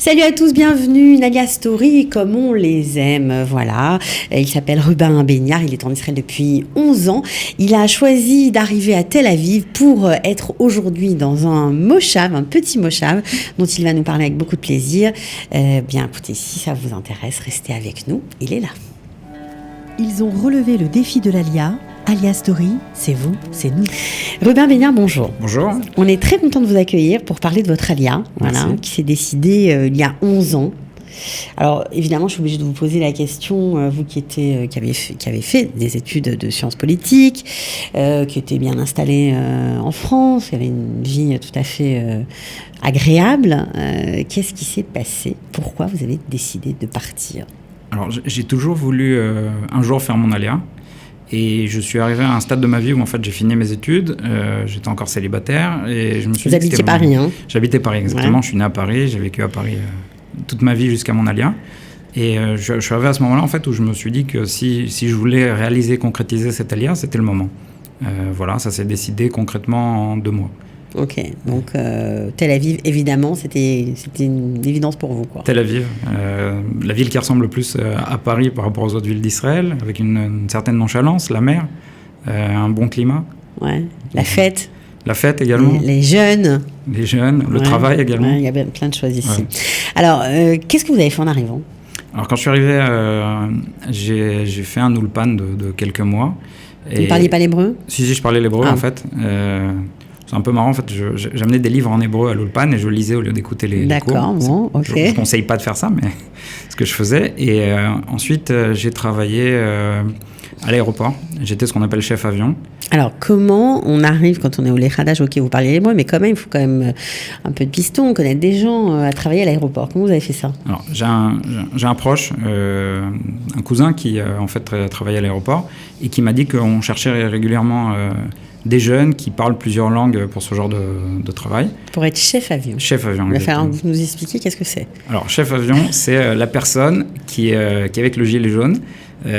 Salut à tous, bienvenue, une Alia Story comme on les aime, voilà. Il s'appelle Ruben Béniard, il est en Israël depuis 11 ans. Il a choisi d'arriver à Tel Aviv pour être aujourd'hui dans un moshav, un petit moshav, dont il va nous parler avec beaucoup de plaisir. Bien écoutez, si ça vous intéresse, restez avec nous, il est là. Ils ont relevé le défi de l'Alia. Alia Story, c'est vous, c'est nous. Ruben Béniard, bonjour. Bonjour. On est très content de vous accueillir pour parler de votre Alia, voilà, qui s'est décidée il y a 11 ans. Alors évidemment, je suis obligée de vous poser la question, vous qui avez fait des études de sciences politiques, qui étiez bien installé en France, qui avait une vie tout à fait agréable. Qu'est-ce qui s'est passé? Pourquoi vous avez décidé de partir? Alors j'ai toujours voulu un jour faire mon Alia. Et je suis arrivé à un stade de ma vie où en fait j'ai fini mes études, j'étais encore célibataire et je me suis dit... Vous habitiez Paris, hein? J'habitais Paris, exactement. Ouais. Je suis né à Paris, j'ai vécu à Paris toute ma vie jusqu'à mon Alia. Et je suis arrivé à ce moment-là en fait où je me suis dit que si je voulais réaliser, concrétiser cette Alia, c'était le moment. Voilà, ça s'est décidé concrètement en 2 mois. Ok, donc Tel Aviv, évidemment, c'était une évidence pour vous, quoi. Tel Aviv, la ville qui ressemble le plus à Paris par rapport aux autres villes d'Israël, avec une certaine nonchalance, la mer, un bon climat. Ouais, la fête. La fête également. Les jeunes. Les jeunes, le travail également. Ouais, il y a plein de choses ici. Ouais. Alors, qu'est-ce que vous avez fait en arrivant? Alors, quand je suis arrivé, j'ai fait un ulpan de quelques mois. Vous ne parliez pas l'hébreu? Si, je parlais l'hébreu en fait. C'est un peu marrant, en fait, j'amenais des livres en hébreu à l'Ulpan et je lisais au lieu d'écouter les cours. D'accord, bon, ok. Je ne conseille pas de faire ça, mais c'est ce que je faisais. Et ensuite, j'ai travaillé à l'aéroport. J'étais ce qu'on appelle chef avion. Alors, comment on arrive, quand on est au Lechadash, ok, vous parlez l'hébreu, mais quand même, il faut quand même un peu de piston, connaître des gens, à travailler à l'aéroport. Comment vous avez fait ça? Alors, j'ai un proche, un cousin qui, en fait, travaillait à l'aéroport et qui m'a dit qu'on cherchait régulièrement... des jeunes qui parlent plusieurs langues pour ce genre de travail. Pour être chef avion. Chef avion. Il va falloir que vous nous expliquiez qu'est-ce que c'est. Alors, chef avion, c'est la personne qui est avec le gilet jaune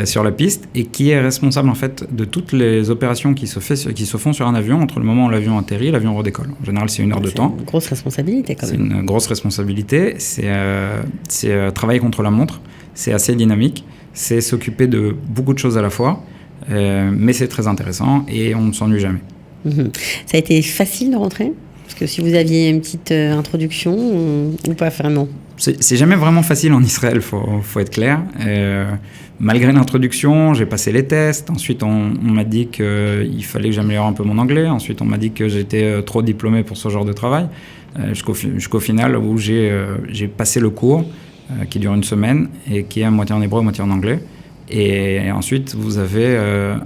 sur la piste et qui est responsable en fait de toutes les opérations qui se font sur un avion entre le moment où l'avion atterrit et l'avion redécolle. En général, c'est 1 heure de temps. C'est une grosse responsabilité quand même. C'est une grosse responsabilité. C'est travailler contre la montre. C'est assez dynamique. C'est s'occuper de beaucoup de choses à la fois. Mais c'est très intéressant et on ne s'ennuie jamais. Ça a été facile de rentrer? Parce que si vous aviez une petite introduction ou pas vraiment? C'est jamais vraiment facile en Israël, faut être clair. Malgré l'introduction, j'ai passé les tests. Ensuite, on m'a dit qu'il fallait que j'améliore un peu mon anglais. Ensuite, on m'a dit que j'étais trop diplômé pour ce genre de travail. Jusqu'au final où j'ai passé le cours qui dure 1 semaine et qui est à moitié en hébreu, à moitié en anglais. Et ensuite, vous avez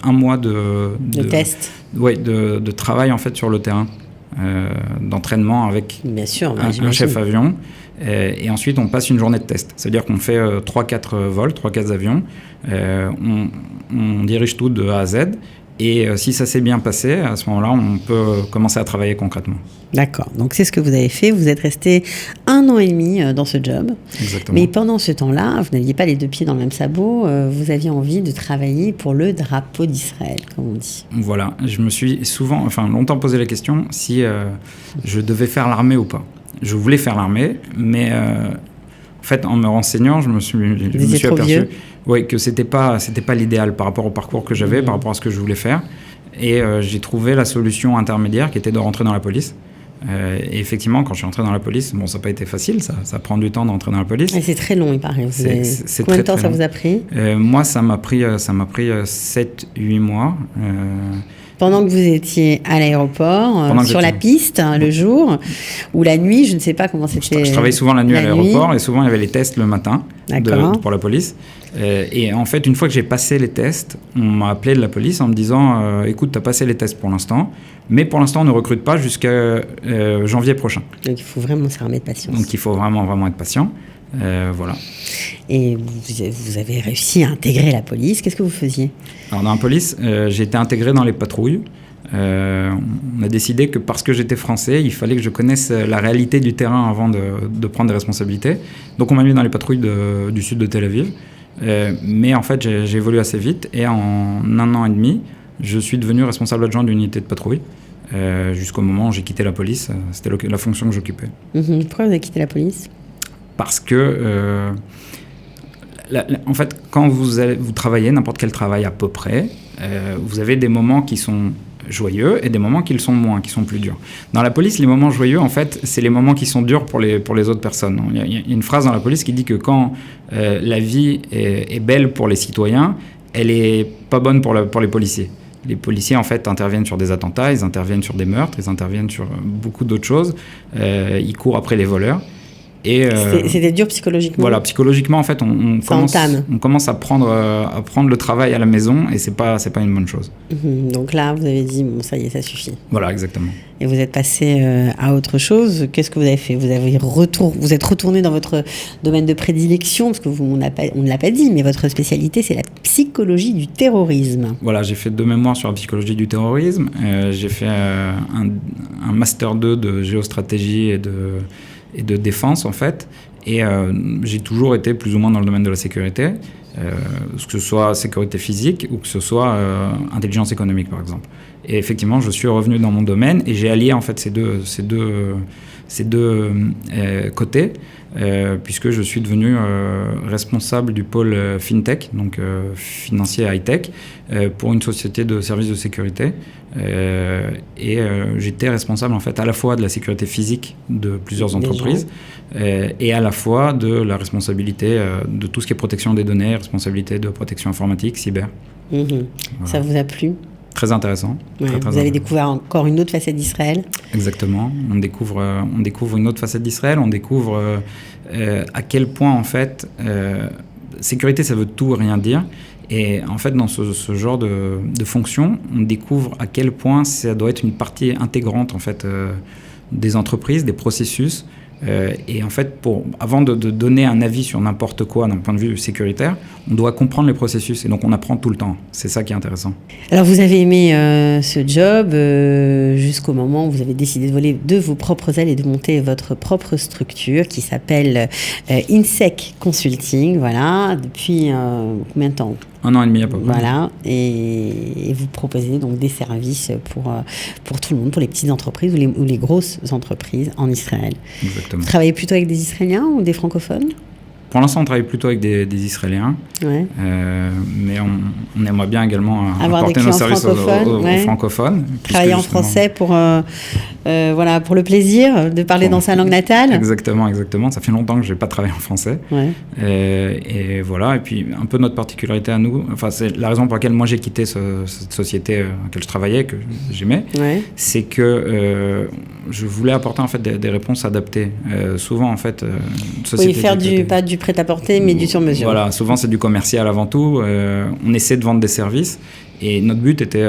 1 mois de test. Ouais, de travail en fait sur le terrain, d'entraînement avec bien sûr, un chef avion. Et ensuite, on passe une journée de test. C'est-à-dire qu'on fait 3-4 vols, 3-4 avions. On dirige tout de A à Z. Et si ça s'est bien passé, à ce moment-là, on peut commencer à travailler concrètement. D'accord. Donc, c'est ce que vous avez fait. Vous êtes resté 1 an et demi dans ce job. Exactement. Mais pendant ce temps-là, vous n'aviez pas les 2 pieds dans le même sabot. Vous aviez envie de travailler pour le drapeau d'Israël, comme on dit. Voilà. Je me suis longtemps posé la question si je devais faire l'armée ou pas. Je voulais faire l'armée, mais en fait, en me renseignant, je me suis aperçu que c'était pas l'idéal par rapport au parcours que j'avais, par rapport à ce que je voulais faire. Et j'ai trouvé la solution intermédiaire qui était de rentrer dans la police. Et effectivement, quand je suis rentré dans la police, ça n'a pas été facile, ça prend du temps de rentrer dans la police. Et c'est très long, il paraît. C'est combien de temps très ça long. vous a pris? Moi, ça m'a pris 7-8 mois. Pendant que vous étiez à l'aéroport, sur la piste, le jour, ou la nuit, je ne sais pas comment c'était. Je travaillais souvent la nuit à l'aéroport et souvent il y avait les tests le matin pour la police. Et en fait, une fois que j'ai passé les tests, on m'a appelé de la police en me disant écoute, tu as passé les tests pour l'instant, mais pour l'instant on ne recrute pas jusqu'à janvier prochain. Donc il faut vraiment s'armer de patience. Donc il faut vraiment être patient. Voilà. Et vous avez réussi à intégrer la police. Qu'est-ce que vous faisiez? Alors, dans la police, j'ai été intégré dans les patrouilles. On a décidé que parce que j'étais français, il fallait que je connaisse la réalité du terrain avant de prendre des responsabilités. Donc on m'a mis dans les patrouilles du sud de Tel Aviv. Mais en fait, j'ai évolué assez vite. Et en 1 an et demi, je suis devenu responsable adjoint d'une unité de patrouille. Jusqu'au moment où j'ai quitté la police. C'était la fonction que j'occupais. Pourquoi vous avez quitté la police? parce que, en fait, quand vous travaillez, n'importe quel travail à peu près, vous avez des moments qui sont joyeux et des moments qui le sont moins, qui sont plus durs. Dans la police, les moments joyeux, en fait, c'est les moments qui sont durs pour les autres personnes. Il y a une phrase dans la police qui dit que quand la vie est belle pour les citoyens, elle est pas bonne pour les policiers. Les policiers, en fait, interviennent sur des attentats, ils interviennent sur des meurtres, ils interviennent sur beaucoup d'autres choses. Ils courent après les voleurs. Et c'était dur psychologiquement. Voilà, psychologiquement, en fait, on commence à prendre le travail à la maison, et c'est pas une bonne chose. Donc là, vous avez dit, bon, ça y est, ça suffit. Voilà, exactement. Et vous êtes passé à autre chose. Qu'est-ce que vous avez fait ? Vous êtes retourné dans votre domaine de prédilection, parce que on ne l'a pas dit, mais votre spécialité, c'est la psychologie du terrorisme. Voilà, j'ai fait 2 mémoires sur la psychologie du terrorisme. J'ai fait un master 2 de géostratégie et de défense, en fait. Et j'ai toujours été plus ou moins dans le domaine de la sécurité, que ce soit sécurité physique ou que ce soit intelligence économique, par exemple. Et effectivement, je suis revenu dans mon domaine et j'ai allié, en fait, ces deux côtés, puisque je suis devenu responsable du pôle FinTech, donc financier high-tech, pour une société de services de sécurité. Et j'étais responsable, en fait, à la fois de la sécurité physique de plusieurs entreprises et à la fois de la responsabilité de tout ce qui est protection des données, responsabilité de protection informatique, cyber. Voilà. Ça vous a plu ? Très intéressant. Ouais, très vous avez intéressant. découvert encore une autre facette d'Israël. Exactement. On découvre une autre facette d'Israël. On découvre à quel point, en fait, sécurité, ça veut tout et rien dire. Et en fait, dans ce genre de fonction, on découvre à quel point ça doit être une partie intégrante, en fait, des entreprises, des processus. Et en fait, avant de donner un avis sur n'importe quoi d'un point de vue sécuritaire, on doit comprendre les processus. Et donc, on apprend tout le temps. C'est ça qui est intéressant. Alors, vous avez aimé ce job jusqu'au moment où vous avez décidé de voler de vos propres ailes et de monter votre propre structure qui s'appelle INSEC Consulting. Voilà, depuis combien de temps ? 1 an et demi à peu près. Voilà, et vous proposez donc des services pour tout le monde, pour les petites entreprises ou les grosses entreprises en Israël. Exactement. Vous travaillez plutôt avec des Israéliens ou des francophones ? Pour l'instant, on travaille plutôt avec des Israéliens, ouais. Mais on aimerait bien également apporter nos services aux francophones. Travailler en français pour le plaisir de parler dans sa langue natale. Exactement. Ça fait longtemps que je n'ai pas travaillé en français. Ouais. Et voilà, et puis un peu notre particularité à nous, enfin, c'est la raison pour laquelle moi j'ai quitté cette société à laquelle je travaillais, que j'aimais, ouais. C'est que je voulais apporter en fait des réponses adaptées. Souvent en fait, une société pas du prêt-à-porter, mais du sur-mesure. Voilà, souvent c'est du commercial avant tout. On essaie de vendre des services. Et notre but était,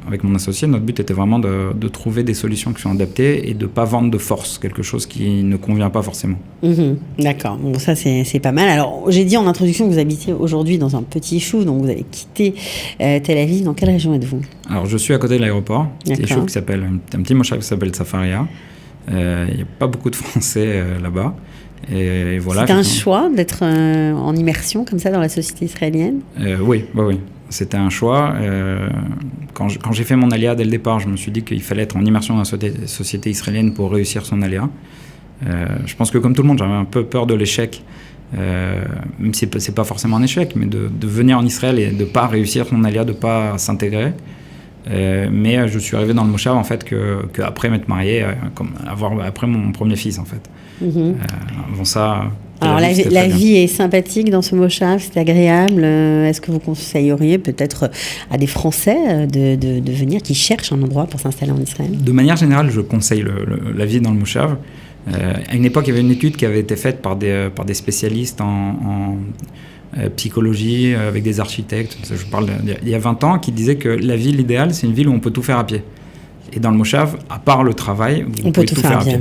avec mon associé, notre but était vraiment de trouver des solutions qui sont adaptées et de ne pas vendre de force, quelque chose qui ne convient pas forcément. D'accord, bon ça c'est pas mal. Alors j'ai dit en introduction que vous habitiez aujourd'hui dans un petit chou, donc vous avez quitté Tel Aviv. Dans quelle région êtes-vous ? Alors je suis à côté de l'aéroport, petit chou qui s'appelle, un petit moshav qui s'appelle Safaria. Il n'y a pas beaucoup de Français là-bas. Et voilà, c'était un choix d'être en immersion comme ça dans la société israélienne ? Oui. C'était un choix. Quand j'ai fait mon alia dès le départ, je me suis dit qu'il fallait être en immersion dans la société israélienne pour réussir son alia. Je pense que comme tout le monde, j'avais un peu peur de l'échec, même si c'est pas forcément un échec, mais de venir en Israël et de ne pas réussir son alia, de ne pas s'intégrer. Mais je suis arrivé dans le moshav en fait qu'après m'être marié, après mon premier fils en fait. Avant ça. Alors la vie est sympathique dans ce moshav, c'est agréable. Est-ce que vous conseilleriez peut-être à des Français de venir, qui cherchent un endroit pour s'installer en Israël ? De manière générale, je conseille la vie dans le moshav. À une époque, il y avait une étude qui avait été faite par des spécialistes en psychologie, avec des architectes, je parle il y a 20 ans, qui disaient que la ville idéale, c'est une ville où on peut tout faire à pied. Et dans le moshav, à part le travail, on peut tout faire à pied.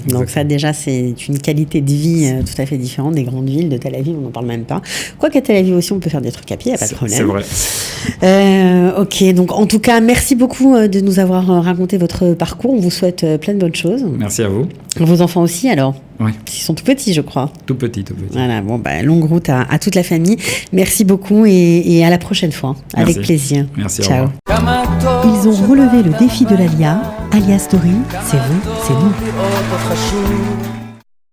Donc ça déjà, c'est une qualité de vie tout à fait différente des grandes villes. De Tel Aviv, on n'en parle même pas. Quoiqu'à Tel Aviv aussi, on peut faire des trucs à pied, il n'y a pas de problème. C'est vrai. Ok, donc en tout cas, merci beaucoup de nous avoir raconté votre parcours. On vous souhaite plein de bonnes choses. Merci à vous. Vos enfants aussi, alors ? Oui. Ils sont tout petits, je crois. Tout petits. Voilà, longue route à toute la famille. Merci beaucoup et à la prochaine fois. Merci. Avec plaisir. Merci. Ciao. Ils ont relevé le défi de l'ALIA. ALIA Story, c'est vous, c'est nous.